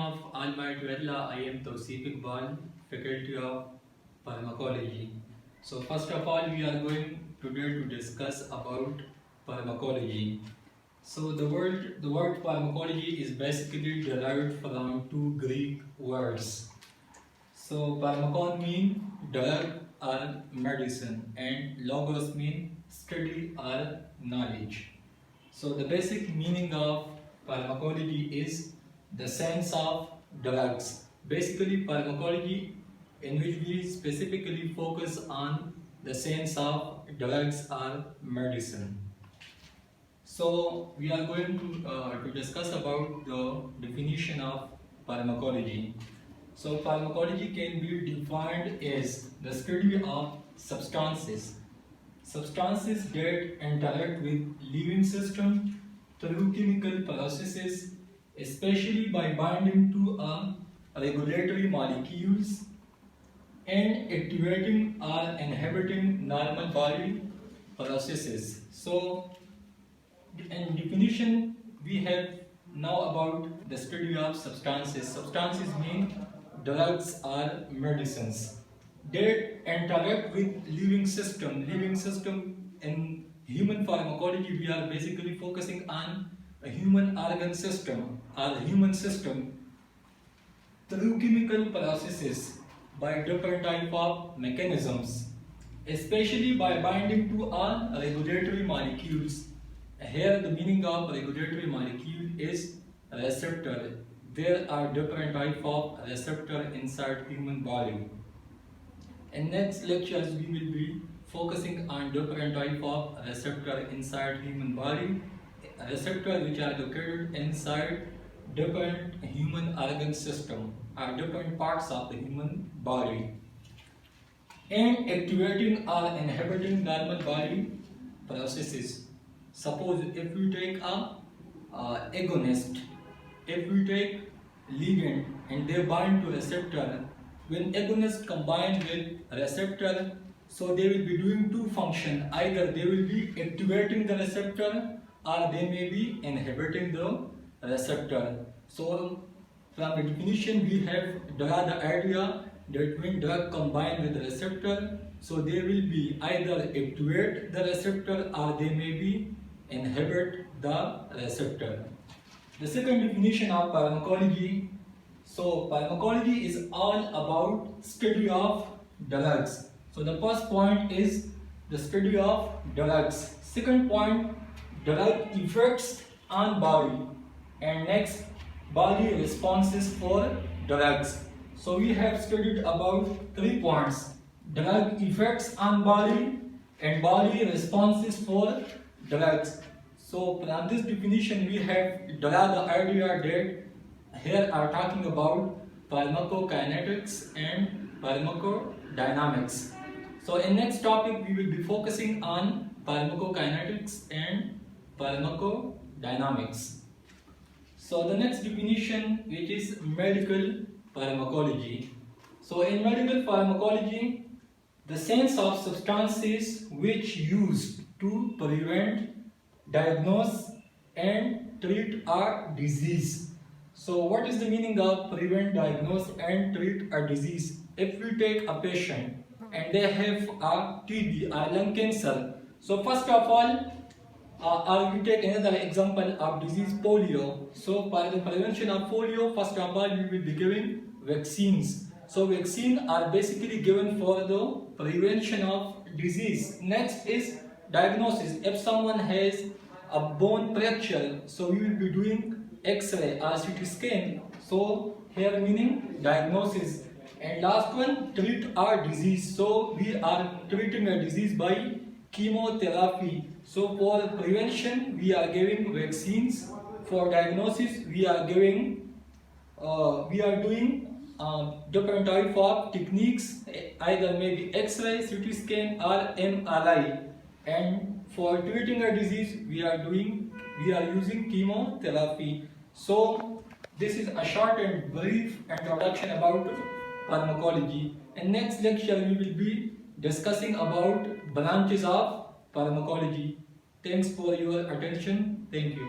of Almighty Allah, I am Tawseef Iqbal, Faculty of Pharmacology. So first of all, we are going today to discuss about pharmacology. So the word pharmacology is basically derived from two Greek words. So pharmakon mean drug or medicine, and logos mean study or knowledge. So the basic meaning of pharmacology is the science of drugs. Basically, pharmacology in which we specifically focus on the science of drugs or medicine. So we are going to discuss about the definition of pharmacology. So pharmacology can be defined as the study of substances that interact with living system through chemical processes, especially by binding to regulatory molecules and activating or inhibiting normal body processes. So, in definition, we have now about the study of substances. Substances mean drugs or medicines that interact with living system. Living system in human pharmacology, we are basically focusing on a human organ system or human system through chemical processes by different type of mechanisms, especially by binding to all regulatory molecules. Here the meaning of regulatory molecule is receptor. There are different type of receptor inside human body. In next lectures we will be focusing on different type of receptor inside human body. Receptor which are located inside different human organ system or different parts of the human body, and activating or inhibiting normal body processes. Suppose if we take a agonist, if we take ligand and they bind to receptor, when agonist combine with receptor, so they will be doing two functions. Either they will be activating the receptor or they may be inhibiting the receptor. So from the definition we have draw the idea that when drug combine with the receptor, so they will be either activate the receptor or they may be inhibit the receptor. The second definition of pharmacology. So pharmacology is all about study of drugs. So the first point is the study of drugs. Second point, drug effects on body, and next body responses for drugs. So we have studied about 3 points: drug effects on body and body responses for drugs. So from this definition we have draw the idea that here are talking about pharmacokinetics and pharmacodynamics. So in next topic we will be focusing on pharmacokinetics and pharmacodynamics. So the next definition, which is medical pharmacology. So in medical pharmacology, the science of substances which used to prevent, diagnose and treat a disease. So what is the meaning of prevent, diagnose and treat a disease? If we take a patient and they have a TB or lung cancer, so first of all, or we take another example of disease polio. So for the prevention of polio, first of all we will be giving vaccines. So vaccines are basically given for the prevention of disease. Next is diagnosis. If someone has a bone fracture, so we will be doing X-ray or CT scan. So here meaning diagnosis. And last one, treat our disease. So we are treating a disease by chemotherapy. So for prevention we are giving vaccines. For diagnosis we are giving doing different type of techniques, either maybe X-ray, CT scan or MRI. And for treating a disease we are using chemotherapy. So this is a short and brief introduction about pharmacology. In next lecture we will be discussing about branches of pharmacology. Thanks for your attention. Thank you.